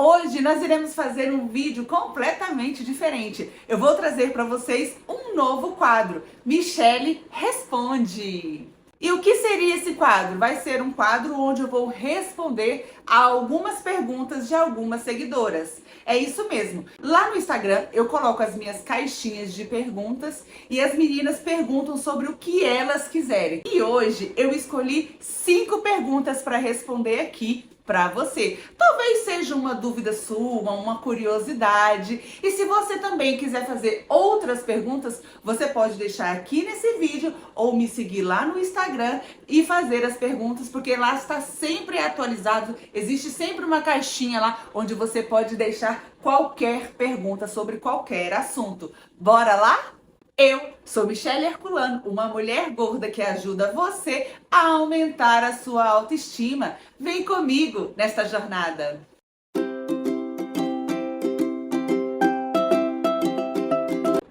Hoje nós iremos fazer um vídeo completamente diferente. Eu vou trazer para vocês um novo quadro, Michele Responde. E o que seria esse quadro? Vai ser um quadro onde eu vou responder a algumas perguntas de algumas seguidoras. É isso mesmo. Lá no Instagram eu coloco as minhas caixinhas de perguntas e as meninas perguntam sobre o que elas quiserem. E hoje eu escolhi 5 perguntas para responder aqui para você. Talvez seja uma dúvida sua, uma curiosidade. E se você também quiser fazer outras perguntas, você pode deixar aqui nesse vídeo ou me seguir lá no Instagram e fazer as perguntas, porque lá está sempre atualizado. Existe sempre uma caixinha lá onde você pode deixar qualquer pergunta sobre qualquer assunto. Bora lá? Eu sou Michele Herculano, uma mulher gorda que ajuda você a aumentar a sua autoestima. Vem comigo nesta jornada.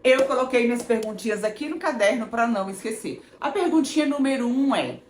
Eu coloquei minhas perguntinhas aqui no caderno para não esquecer. A perguntinha número 1 é: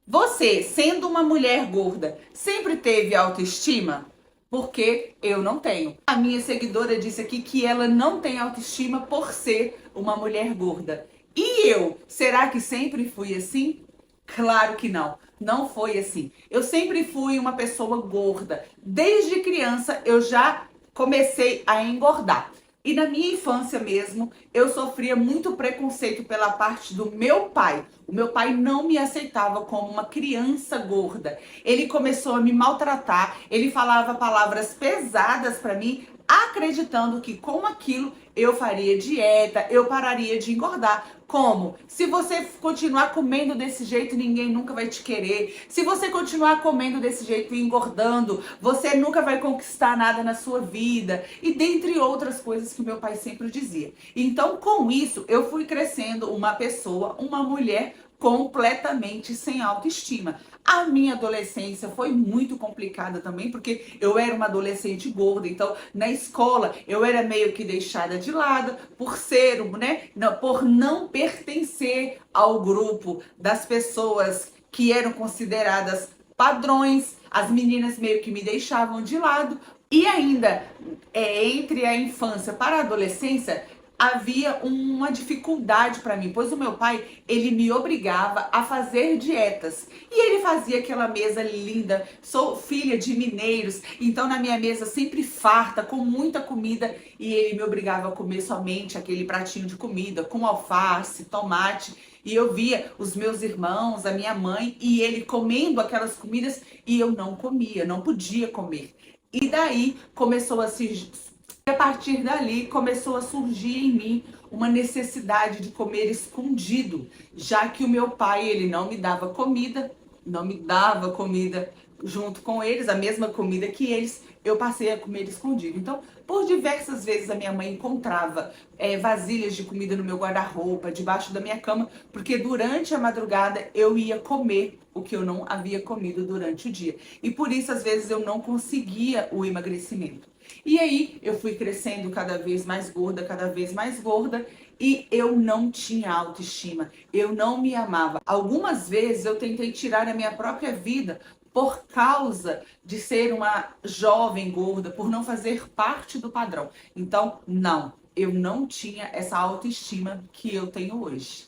você, sendo uma mulher gorda, sempre teve autoestima? Porque eu não tenho. A minha seguidora disse aqui que ela não tem autoestima por ser uma mulher gorda. E eu? Será que sempre fui assim? Claro que não. Não foi assim. Eu sempre fui uma pessoa gorda. Desde criança eu já comecei a engordar. E na minha infância mesmo, eu sofria muito preconceito pela parte do meu pai. O meu pai não me aceitava como uma criança gorda. Ele começou a me maltratar, ele falava palavras pesadas para mim, acreditando que com aquilo eu faria dieta, eu pararia de engordar. Como? Se você continuar comendo desse jeito, ninguém nunca vai te querer. Se você continuar comendo desse jeito e engordando, você nunca vai conquistar nada na sua vida. E dentre outras coisas que o meu pai sempre dizia. Então, com isso, eu fui crescendo uma pessoa, uma mulher completamente sem autoestima. A minha adolescência foi muito complicada também, porque eu era uma adolescente gorda, então na escola eu era meio que deixada de lado por ser, né, por não pertencer ao grupo das pessoas que eram consideradas padrões. As meninas meio que me deixavam de lado. E ainda, entre a infância para a adolescência, havia uma dificuldade para mim, pois o meu pai, ele me obrigava a fazer dietas. E ele fazia aquela mesa linda. Sou filha de mineiros, então na minha mesa sempre farta, com muita comida, e ele me obrigava a comer somente aquele pratinho de comida, com alface, tomate. E eu via os meus irmãos, a minha mãe e ele comendo aquelas comidas e eu não comia, não podia comer. E daí começou a se... A partir dali começou a surgir em mim uma necessidade de comer escondido, já que o meu pai, ele não me dava comida, junto com eles, a mesma comida que eles, eu passei a comer escondido. Então, por diversas vezes a minha mãe encontrava vasilhas de comida no meu guarda-roupa, debaixo da minha cama, porque durante a madrugada eu ia comer o que eu não havia comido durante o dia. E por isso, às vezes, eu não conseguia o emagrecimento. E aí, eu fui crescendo cada vez mais gorda, e eu não tinha autoestima, eu não me amava. Algumas vezes eu tentei tirar a minha própria vida por causa de ser uma jovem gorda, por não fazer parte do padrão. Então, não, eu não tinha essa autoestima que eu tenho hoje.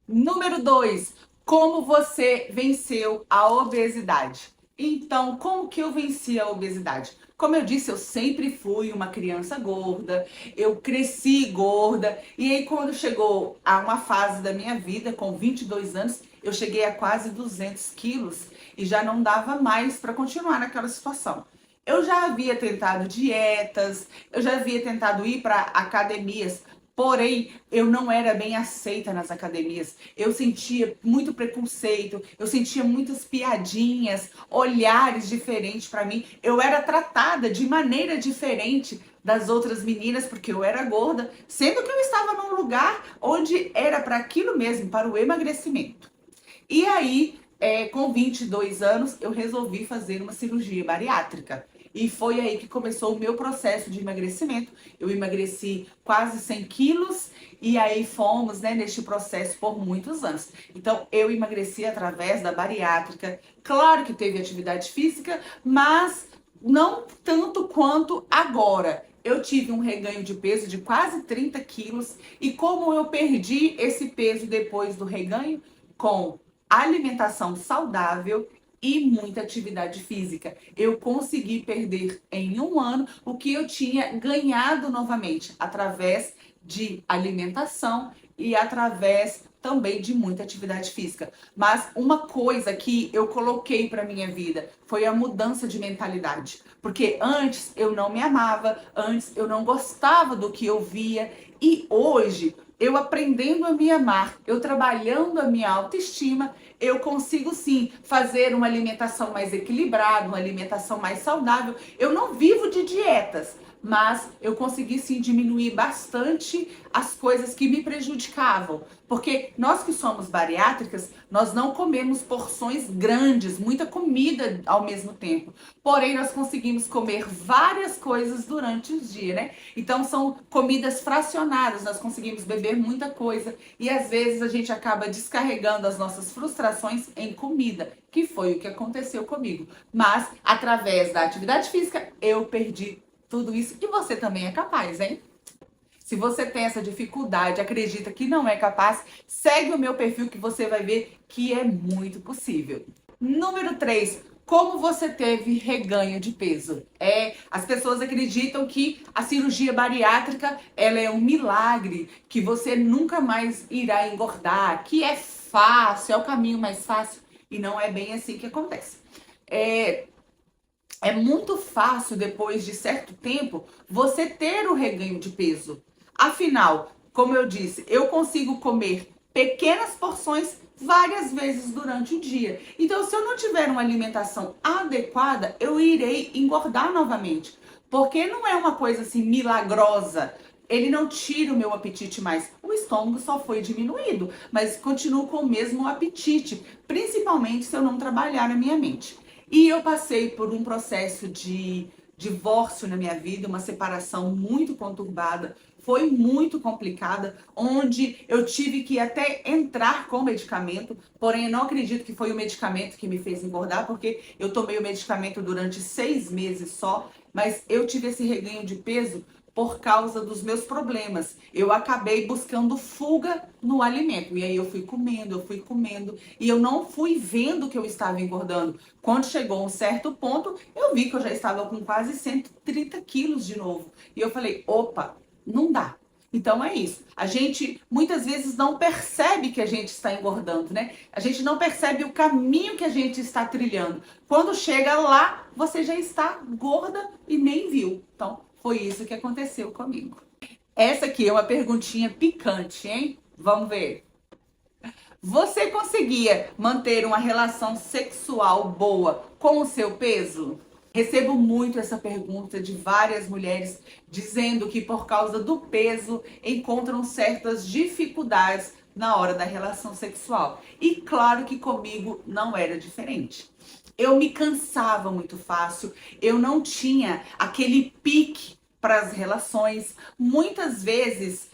Número 2, como você venceu a obesidade? Então, como que eu venci a obesidade? Como eu disse, eu sempre fui uma criança gorda, eu cresci gorda, e aí quando chegou a uma fase da minha vida, com 22 anos, eu cheguei a quase 200 quilos e já não dava mais para continuar naquela situação. Eu já havia tentado dietas, eu já havia tentado ir para academias, porém, eu não era bem aceita nas academias. Eu sentia muito preconceito, eu sentia muitas piadinhas, olhares diferentes para mim. Eu era tratada de maneira diferente das outras meninas, porque eu era gorda, sendo que eu estava num lugar onde era para aquilo mesmo, para o emagrecimento. E aí, com 22 anos, eu resolvi fazer uma cirurgia bariátrica. E foi aí que começou o meu processo de emagrecimento. Eu emagreci quase 100 quilos e aí fomos, né, neste processo por muitos anos. Então, eu emagreci através da bariátrica. Claro que teve atividade física, mas não tanto quanto agora. Eu tive um reganho de peso de quase 30 quilos. E como eu perdi esse peso depois do reganho? Com alimentação saudável e muita atividade física. Eu consegui perder em um ano o que eu tinha ganhado novamente, através de alimentação e através também de muita atividade física. Mas uma coisa que eu coloquei para minha vida foi a mudança de mentalidade. Porque antes eu não me amava, antes eu não gostava do que eu via, e hoje, eu aprendendo a me amar, eu trabalhando a minha autoestima, eu consigo sim fazer uma alimentação mais equilibrada, uma alimentação mais saudável. Eu não vivo de dietas, mas eu consegui sim diminuir bastante as coisas que me prejudicavam. Porque nós que somos bariátricas, nós não comemos porções grandes, muita comida ao mesmo tempo. Porém, nós conseguimos comer várias coisas durante o dia, né? Então, são comidas fracionadas, nós conseguimos beber muita coisa. E às vezes a gente acaba descarregando as nossas frustrações em comida, que foi o que aconteceu comigo. Mas, através da atividade física, eu perdi tudo isso, e você também é capaz, hein? Se você tem essa dificuldade, acredita que não é capaz, segue o meu perfil que você vai ver que é muito possível. Número 3. Como você teve reganho de peso? As pessoas acreditam que a cirurgia bariátrica ela é um milagre, que você nunca mais irá engordar, que é fácil, é o caminho mais fácil, e não é bem assim que acontece. É muito fácil, depois de certo tempo, você ter o reganho de peso. Afinal, como eu disse, eu consigo comer pequenas porções várias vezes durante o dia. Então, se eu não tiver uma alimentação adequada, eu irei engordar novamente. Porque não é uma coisa assim milagrosa. Ele não tira o meu apetite mais. O estômago só foi diminuído, mas continuo com o mesmo apetite, principalmente se eu não trabalhar na minha mente. E eu passei por um processo de divórcio na minha vida, uma separação muito conturbada, foi muito complicada, onde eu tive que até entrar com medicamento, porém eu não acredito que foi o medicamento que me fez engordar, porque eu tomei o medicamento durante 6 meses só, mas eu tive esse reganho de peso por causa dos meus problemas. Eu acabei buscando fuga no alimento. E aí eu fui comendo, e eu não fui vendo que eu estava engordando. Quando chegou um certo ponto, eu vi que eu já estava com quase 130 quilos de novo. E eu falei, opa, não dá. Então é isso. A gente muitas vezes não percebe que a gente está engordando, né? A gente não percebe o caminho que a gente está trilhando. Quando chega lá, você já está gorda e nem viu. Então, foi isso que aconteceu comigo. Essa aqui é uma perguntinha picante, hein? Vamos ver. Você conseguia manter uma relação sexual boa com o seu peso? Recebo muito essa pergunta de várias mulheres dizendo que por causa do peso encontram certas dificuldades na hora da relação sexual. E claro que comigo não era diferente. Eu me cansava muito fácil, eu não tinha aquele pique para as relações. Muitas vezes,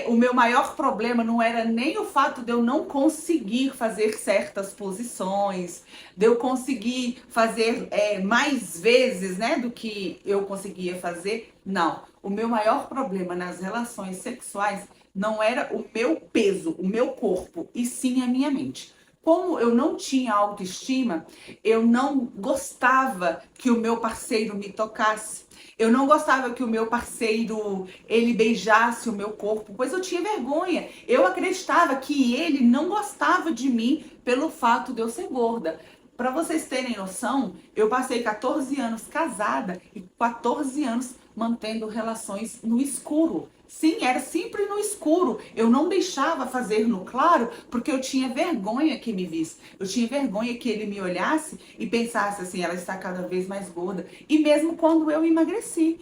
o meu maior problema não era nem o fato de eu não conseguir fazer certas posições, de eu conseguir fazer mais vezes, né, do que eu conseguia fazer. Não, o meu maior problema nas relações sexuais não era o meu peso, o meu corpo, e sim a minha mente. Como eu não tinha autoestima, eu não gostava que o meu parceiro me tocasse. Eu não gostava que o meu parceiro, ele beijasse o meu corpo, pois eu tinha vergonha. Eu acreditava que ele não gostava de mim pelo fato de eu ser gorda. Para vocês terem noção, eu passei 14 anos casada e 14 anos mantendo relações no escuro. Sim, era sempre no escuro. Eu não deixava fazer no claro porque eu tinha vergonha que me visse. Eu tinha vergonha que ele me olhasse e pensasse assim, ela está cada vez mais gorda. E mesmo quando eu emagreci.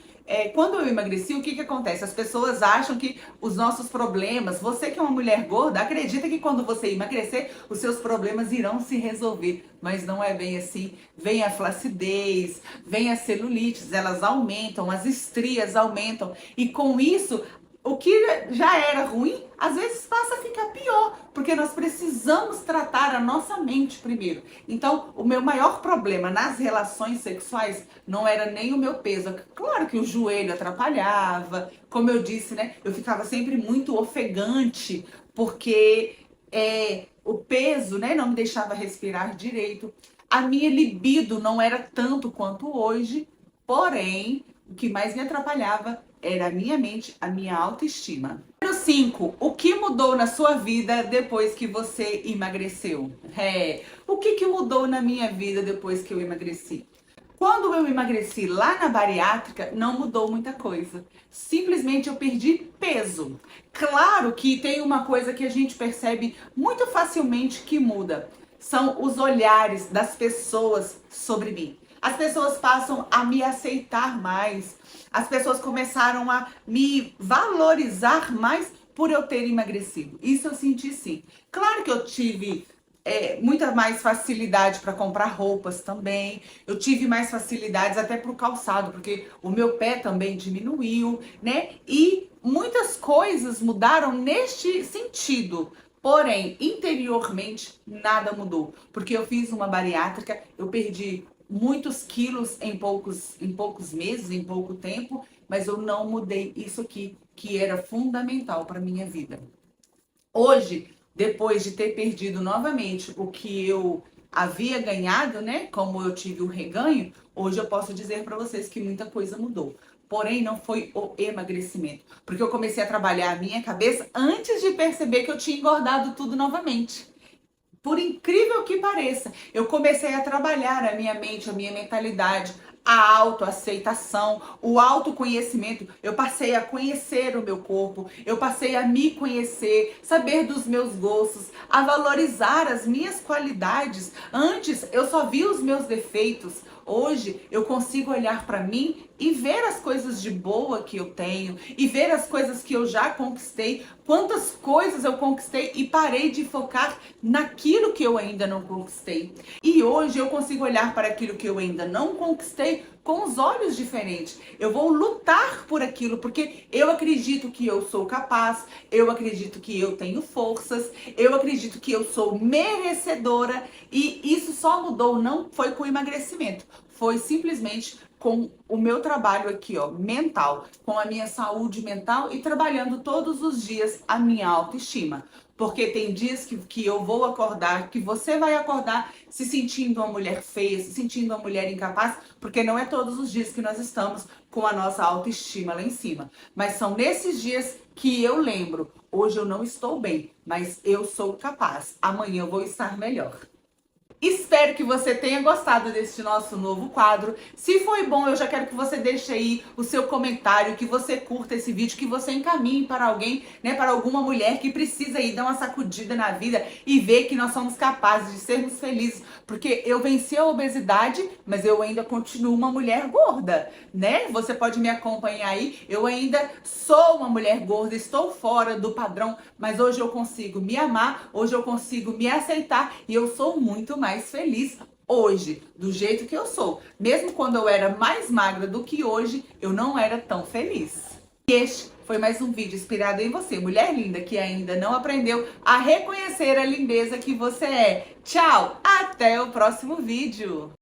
Quando eu emagreci, o que acontece? As pessoas acham que os nossos problemas, você que é uma mulher gorda, acredita que quando você emagrecer, os seus problemas irão se resolver. Mas não é bem assim. Vem a flacidez, vem a celulite, elas aumentam, as estrias aumentam. E com isso, o que já era ruim, às vezes passa a ficar pior, porque nós precisamos tratar a nossa mente primeiro. Então, o meu maior problema nas relações sexuais não era nem o meu peso. Claro que o joelho atrapalhava, como eu disse, né? Eu ficava sempre muito ofegante, porque o peso, né, não me deixava respirar direito. A minha libido não era tanto quanto hoje, porém, o que mais me atrapalhava era a minha mente, a minha autoestima. Número 5. O que mudou na sua vida depois que você emagreceu? O que mudou na minha vida depois que eu emagreci? Quando eu emagreci lá na bariátrica, não mudou muita coisa. Simplesmente eu perdi peso. Claro que tem uma coisa que a gente percebe muito facilmente que muda. São os olhares das pessoas sobre mim. As pessoas passam a me aceitar mais. As pessoas começaram a me valorizar mais por eu ter emagrecido. Isso eu senti sim. Claro que eu tive muita mais facilidade para comprar roupas também. Eu tive mais facilidades até para o calçado, porque o meu pé também diminuiu, né? E muitas coisas mudaram neste sentido. Porém, interiormente, nada mudou. Porque eu fiz uma bariátrica, eu perdi muitos quilos em poucos meses, em pouco tempo, mas eu não mudei isso aqui, que era fundamental para minha vida. Hoje, depois de ter perdido novamente o que eu havia ganhado, né? Como eu tive o reganho, hoje eu posso dizer para vocês que muita coisa mudou. Porém, não foi o emagrecimento, porque eu comecei a trabalhar a minha cabeça antes de perceber que eu tinha engordado tudo novamente. Por incrível que pareça, eu comecei a trabalhar a minha mente, a minha mentalidade, a autoaceitação, o autoconhecimento. Eu passei a conhecer o meu corpo, eu passei a me conhecer, saber dos meus gostos, a valorizar as minhas qualidades. Antes eu só via os meus defeitos. Hoje eu consigo olhar para mim e ver as coisas de boa que eu tenho e ver as coisas que eu já conquistei, quantas coisas eu conquistei e parei de focar naquilo que eu ainda não conquistei. E hoje eu consigo olhar para aquilo que eu ainda não conquistei com os olhos diferentes. Eu vou lutar por aquilo porque eu acredito que eu sou capaz, eu acredito que eu tenho forças, eu acredito que eu sou merecedora e isso só mudou, não foi com o emagrecimento, foi simplesmente com o meu trabalho aqui, ó, mental, com a minha saúde mental e trabalhando todos os dias a minha autoestima. Porque tem dias que eu vou acordar, que você vai acordar se sentindo uma mulher feia, se sentindo uma mulher incapaz, porque não é todos os dias que nós estamos com a nossa autoestima lá em cima. Mas são nesses dias que eu lembro, hoje eu não estou bem, mas eu sou capaz, amanhã eu vou estar melhor. Espero que você tenha gostado deste nosso novo quadro. Se foi bom, eu já quero que você deixe aí o seu comentário, que você curta esse vídeo, que você encaminhe para alguém, né, para alguma mulher que precisa aí dar uma sacudida na vida e ver que nós somos capazes de sermos felizes. Porque eu venci a obesidade, mas eu ainda continuo uma mulher gorda, né? Você pode me acompanhar aí. Eu ainda sou uma mulher gorda, estou fora do padrão, mas hoje eu consigo me amar, hoje eu consigo me aceitar e eu sou muito mais feliz hoje, do jeito que eu sou. Mesmo quando eu era mais magra do que hoje, eu não era tão feliz. E este foi mais um vídeo inspirado em você, mulher linda que ainda não aprendeu a reconhecer a lindeza que você é. Tchau, até o próximo vídeo!